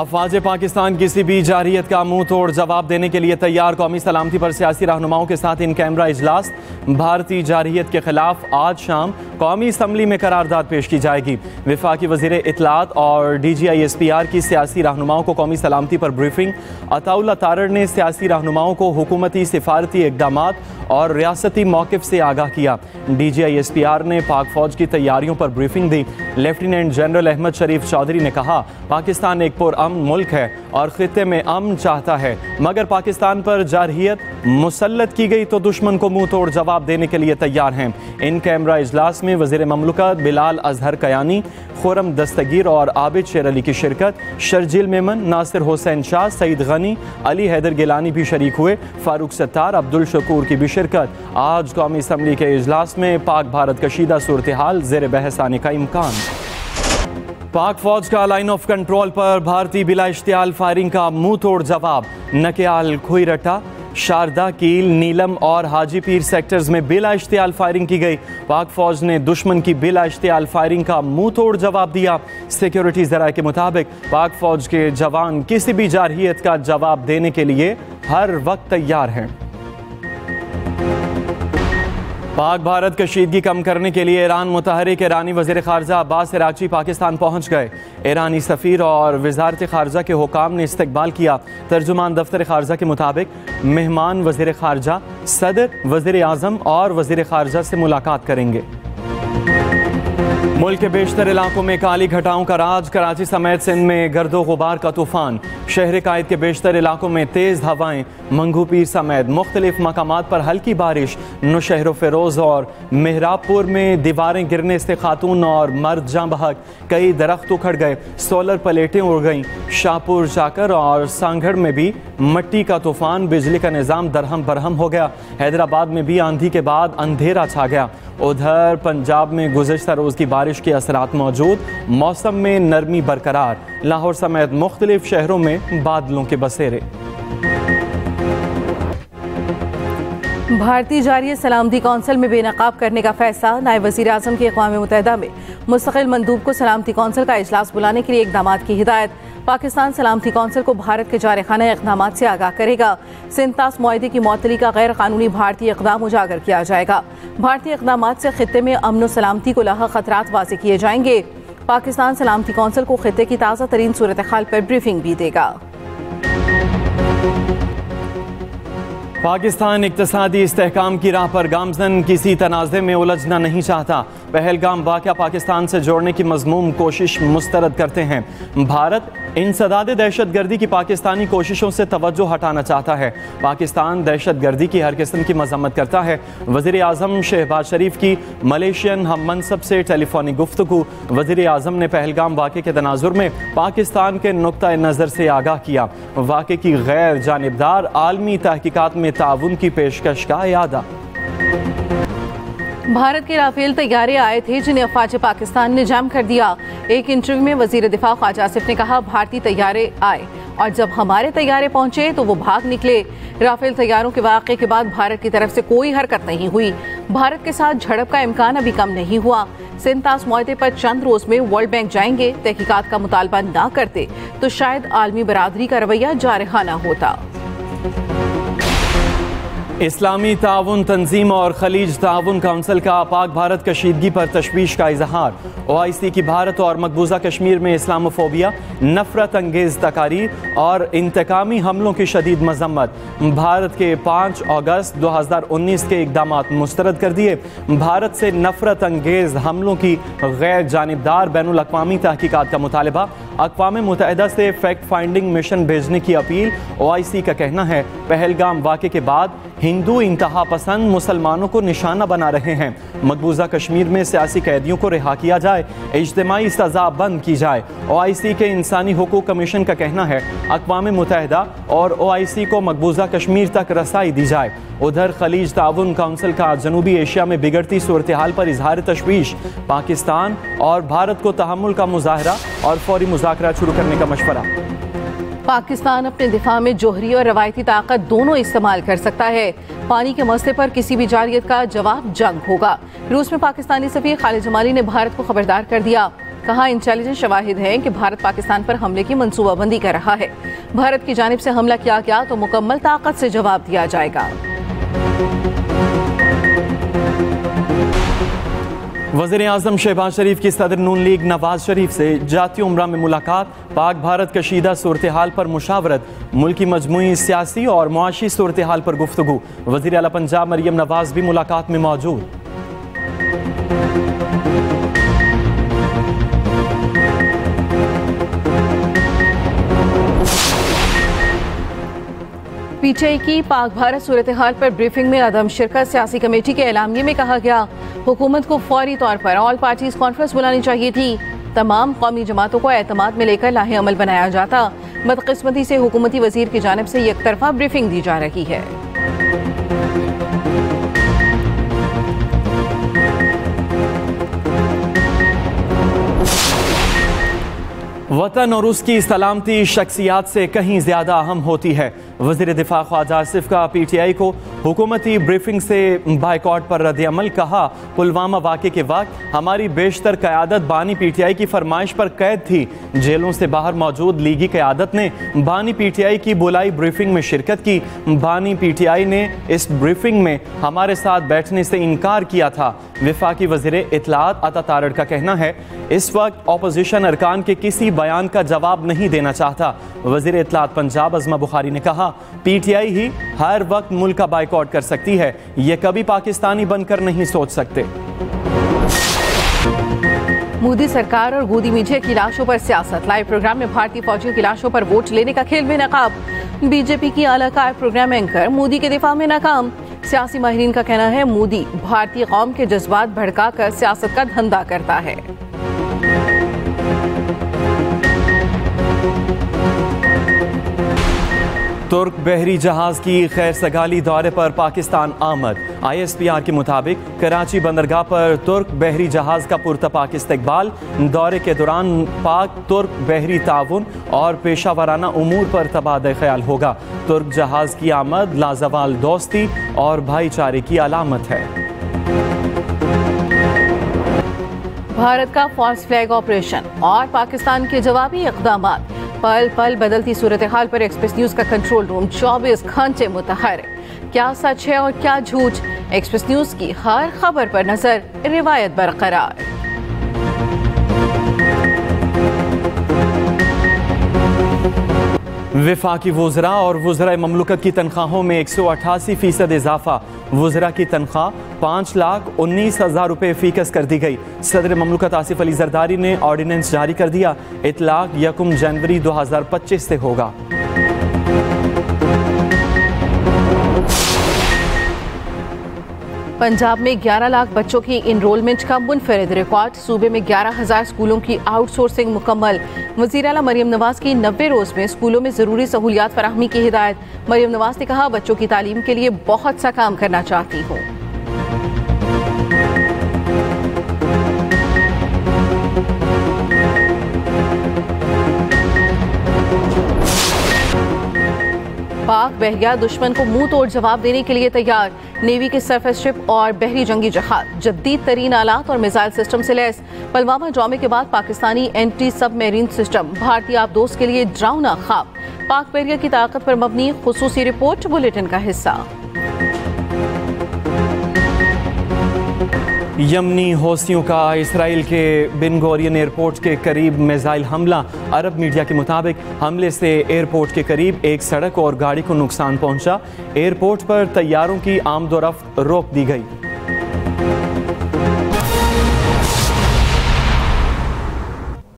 अफवाज पाकिस्तान किसी भी जारहियत का मुंह तोड़ जवाब देने के लिए तैयार। कौमी सलामती पर सियासी रहनुमाओं के साथ इन कैमरा इजलास। भारतीय जारहियत के खिलाफ आज शाम कौमी असम्बली में करारदाद पेश की जाएगी। वफाकी वज़ीर इत्तलात और DGI-SPR की सियासी रहनुमाओं को कौमी सलामती पर ब्रीफिंग। अताउल्लाह तारड़ ने सियासी रहनुमाओं को हुकूमती सिफारती इक़दामात और रियासती मौक़िफ़ से आगाह किया। DGI-SPR ने पाक फ़ौज की तैयारियों पर ब्रीफिंग दी। लेफ्टिनेंट जनरल अहमद शरीफ चौधरी ने कहा, पाकिस्तान एक पुरअमन मुल्क है और ख़ित्ते में अमन चाहता है, मगर पाकिस्तान पर जारहियत मुसल्लत की गई तो दुश्मन को मुंह तोड़ जवाब देने के लिए तैयार हैं। इन कैमरा इजलास में वज़ीर ममलकत बिलाल अजहर कयानी, खुरम दस्तगीर और आबिद शेर अली की शिरकत। शर्जील मेमन, नासिर हुसैन शाह, सईद गनी, अली हैदर गिलानी भी शरीक हुए। फारूक सत्तार, अब्दुल शकूर की भी शिरकत। आज कौमी असम्बली के इजलास में पाक भारत कशीदा सूरत हाल ज़ेर बहस आने का इम्कान। पाक फौज का लाइन ऑफ कंट्रोल पर भारतीय बिला इश्तियाल फायरिंग का मुंह तोड़ जवाब। नकेयाल, खुईरट्टा, शारदा, कील, नीलम और हाजी पीर सेक्टर्स में बिला इश्तियाल फायरिंग की गई। पाक फौज ने दुश्मन की बिला इश्तियाल फायरिंग का मुंह तोड़ जवाब दिया। सिक्योरिटी ज़राए के मुताबिक पाक फौज के जवान किसी भी जारहियत का जवाब देने के लिए हर वक्त तैयार हैं। पाक भारत कशीदगी कम करने के लिए ईरान मुतहरिक ईरानी वज़ीर ख़ारजा अब्बास इराक़ची पाकिस्तान पहुँच गए। ईरानी सफ़ीर और वज़ारत ख़ारजा के हुकाम ने इस्तकबाल किया। तर्जुमान दफ्तर ख़ारजा के मुताबिक मेहमान वज़ीर ख़ारजा, सदर, वज़ीर आज़म और वज़ीर ख़ारजा से मुलाकात करेंगे। मुल्क के बेशतर इलाकों में काली घटाओं का राज। कराची समेत सिंध में गर्दो गुबार का तूफान। शहर कायद के बेशतर इलाकों में तेज़ हवाएं। मंगू पीर समेत मुख्तलिफ मकामात पर हल्की बारिश। नौशहर फिरोज़ और मेहराबपुर में दीवारें गिरने से खातून और मर्द जाँ बहक। कई दरख्त उखड़ गए, सोलर प्लेटें उड़ गईं। शाहपुर, जाकर और सांगड़ में भी मट्टी का तूफान। बिजली का निज़ाम दरहम बरहम हो गया। हैदराबाद में भी आंधी के बाद अंधेरा छा गया। उधर पंजाब में गुज़श्ता रोज़ की बारिश के असरात मौजूद। मौसम में नरमी बरकरार। लाहौर समेत मुख्तलिफ शहरों में बादलों के बसेरे। भारतीय जारहियत सलामती कौंसिल में बेनकाब करने का फैसला। नायब वज़ीर आज़म की अक़वाम मुत्तहिदा में मुस्तक़िल मंदूब को सलामती कौंसिल का इजलास बुलाने के लिए इक़दामात की हिदायत। पाकिस्तान सलामती कौंसिल को भारत के जारखाना इक़दामात से आगाह करेगा। सिंतास मुआहदे की मअतली का गैर कानूनी भारतीय इक़दाम उजागर किया जाएगा। भारतीय इक़दामात से खित्ते में अमन व सलामती को लाहक ख़तरात वाज़ेह किए जाएंगे। पाकिस्तान सलामती कौंसिल को खित्ते की ताज़ा तरीन सूरत हाल पर ब्रीफिंग भी देगा। पाकिस्तान इक़्तिसादी इस्तेहकाम की राह पर गामज़न, किसी तनाज़े में उलझना नहीं चाहता। पहलगाम वाक़या पाकिस्तान से जोड़ने की मज़मूम कोशिश मुस्तरद करते हैं। भारत इंसदाद दहशत गर्दी की पाकिस्तानी कोशिशों से तवज्जो हटाना चाहता है। पाकिस्तान दहशत गर्दी की हर किस्म की मज़म्मत करता है। वज़ीर आज़म शहबाज शरीफ की मलेशियन हम मनसब से टेलीफोनिक गुफ्तगू। वज़ीर आज़म ने पहलगाम वाक़े के तनाजुर में पाकिस्तान के नुक्ता नज़र से आगाह किया। वाक़े की गैर जानिबदार आलमी तहकीकात में ताउन की पेशकश का यादा। भारत के राफेल तैयारे आए थे जिन्हें अफवाज पाकिस्तान ने जैम कर दिया। एक इंटरव्यू में वजीर दिफा ख्वाजा आसिफ ने कहा, भारतीय तैयारे आए और जब हमारे तैयारे पहुंचे तो वो भाग निकले। राफेल तैयारों के वाक़े के बाद भारत की तरफ से कोई हरकत नहीं हुई। भारत के साथ झड़प का इम्कान अभी कम नहीं हुआ। सिंतास मुआहदे पर चंद रोज में वर्ल्ड बैंक जाएंगे। तहकीकात का मुतालबा ना करते तो शायद आलमी बरादरी का रवैया जारहाना होता। इस्लामी ताउन तंजीम और खलीज ताउन काउंसिल का पाक भारत कशीदगी पर तशवीश का इजहार। OIC की भारत और मकबूजा कश्मीर में इस्लामोफोबिया, नफरत अंगेज तकारीर और इंतकामी हमलों की शदीद मजम्मत। भारत के 5 अगस्त 2019 के इकदामात मुस्तरद कर दिए। भारत से नफरत अंगेज हमलों की गैर जानिबदार बैनुल अक़वामी तहकीकात का मुतालबा। अक़वाम मुत्तहिदा से फैक्ट फाइंडिंग मिशन भेजने की अपील। OIC का कहना है, पहलगाम वाक़े के बाद हिंदू इंतहा पसंद मुसलमानों को निशाना बना रहे हैं। मकबूजा कश्मीर में सियासी कैदियों को रिहा किया जाए, इज्तिमाई सज़ा बंद की जाए। OIC के इंसानी हुकूक कमीशन का कहना है, अक़वाम मुत्तहिदा और OIC को मकबूजा कश्मीर तक रसाई दी जाए। उधर खलीज ताउन काउंसिल का जनूबी एशिया में बिगड़ती सूरत हाल पर इजहार तशवीश। पाकिस्तान और भारत को तहम्मुल का मुजाहरा और फौरी मुज़ाकरा शुरू करने का मशवरा। पाकिस्तान अपने दिफा में जोहरी और रवायती ताकत दोनों इस्तेमाल कर सकता है। पानी के मसले पर किसी भी जारहियत का जवाब जंग होगा। रूस में पाकिस्तानी सफीर खालिद जमाली ने भारत को खबरदार कर दिया, कहा इंटेलिजेंस शवाहिद हैं कि भारत पाकिस्तान पर हमले की मंसूबाबंदी कर रहा है। भारत की जानिब से हमला किया गया तो मुकम्मल ताकत से जवाब दिया जाएगा। वज़ीर आज़म शहबाज शरीफ की सदर नून लीग नवाज शरीफ से जाती उम्रा में मुलाकात, पाक भारत कशीदा सूरत हाल पर मुशावरत, मुल्की मजमूई सियासी और मुआशी सूरत हाल पर गुफ्तगू। वज़ीर आला पंजाब मरियम नवाज भी मुलाकात में मौजूद। पीटीआई की पाक भारत सूरत हाल पर ब्रीफिंग में अदम शिरकत। सियासी कमेटी के एलामिये में कहा गया, हुकूमत को फौरी तौर पर ऑल पार्टीज कॉन्फ्रेंस बुलानी चाहिए थी। तमाम कौमी जमातों को एतमाद में लेकर लाहे अमल बनाया जाता। बदकिस्मती से हुकूमती वजीर की जानिब से एक तरफा ब्रीफिंग दी जा रही है। वतन और उसकी सलामती शख्सियात से कहीं ज्यादा अहम होती है। वज़ीर दिफा ख्वाजा आसिफ का पीटीआई को हुकूमती ब्रीफिंग से बाइकॉट पर रद्द-ए-अमल। कहा, पुलवामा वाक़े के वक्त हमारी बेशतर क़यादत बानी पीटीआई की फरमाइश पर कैद थी। जेलों से बाहर मौजूद लीगी क़यादत ने बानी पीटीआई की बुलाई ब्रीफिंग में शिरकत की। बानी पीटीआई ने इस ब्रीफिंग में हमारे साथ बैठने से इनकार किया था। वफाकी वज़ीर इत्तलात अता तारड़ का कहना है, इस वक्त अपोजिशन अरकान के किसी बयान का जवाब नहीं देना चाहता। वज़ीर इत्तलात पंजाब अज़मा बुखारी ने कहा, पीटीआई ही हर वक्त मुल्क का बाइकॉट कर सकती है, ये कभी पाकिस्तानी बनकर नहीं सोच सकते। मोदी सरकार और गोदी मीडिया की लाशों पर सियासत। लाइव प्रोग्राम में भारतीय फौजियों की लाशों पर वोट लेने का खेल बेनकाब। बीजेपी की आलाकार प्रोग्राम एंकर मोदी के दिफा में नाकाम। सियासी माहिरीन का कहना है, मोदी भारतीय कौम के जज्बात भड़काकर सियासत का धंधा करता है। तुर्क बहरी जहाज की खैर सगाली दौरे पर पाकिस्तान आमद। ISPR के मुताबिक कराची बंदरगाह पर तुर्क बहरी जहाज का पुरतपाक इस्तकबाल। दौरे के दौरान पाक तुर्क बहरी ताउन और पेशावराना उमूर पर तबादला ख्याल होगा। तुर्क जहाज की आमद लाजवाल दोस्ती और भाईचारे की अलामत है। भारत का फॉल्स फ्लैग ऑपरेशन और पाकिस्तान के जवाबी इक़दामात। पल पल बदलती सूरत हाल पर एक्सप्रेस न्यूज का कंट्रोल रूम 24 घंटे मुतहर्रिक। क्या सच है और क्या झूठ, एक्सप्रेस न्यूज की हर खबर पर नजर, रिवायत बरकरार। वफाकी वुज़रा और वुज़रा ममलुकत की तनख्वाहों में 188% इजाफा। वुज़रा की तनख्वाह 5,19,000 रुपये फीकस कर दी गई। सदर ममलुकत आसिफ अली जरदारी ने ऑर्डिनेंस जारी कर दिया। इतलाक 1 जनवरी 2025 से होगा। पंजाब में 11 लाख बच्चों की इनरोलमेंट का मुनफरिद रिकॉर्ड। सूबे में 11,000 स्कूलों की आउटसोर्सिंग मुकम्मल। वज़ीर आला मरियम नवाज की 90 रोज़ में स्कूलों में ज़रूरी सहूलियात फराहमी की हिदायत। मरियम नवाज ने कहा, बच्चों की तालीम के लिए बहुत सा काम करना चाहती हूँ। पाक बहरिया दुश्मन को मुंह तोड़ जवाब देने के लिए तैयार। नेवी के सरफेस शिप और बहरी जंगी जहाज जदीद तरीन आलात और मिसाइल सिस्टम से लैस। पुलवामा ड्रामे के बाद पाकिस्तानी एंटी सबमरीन सिस्टम भारतीय आबदोज के लिए ड्राउना ख्वाब। पाक बहरिया की ताकत पर मबनी खुसूसी रिपोर्ट बुलेटिन का हिस्सा। यमनी हौसियों का इसराइल के बिन गोरियन एयरपोर्ट के करीब मिसाइल हमला। अरब मीडिया के मुताबिक हमले से एयरपोर्ट के करीब एक सड़क और गाड़ी को नुकसान पहुंचा। एयरपोर्ट पर तैयारों की आमदोरफ्त रोक दी गई।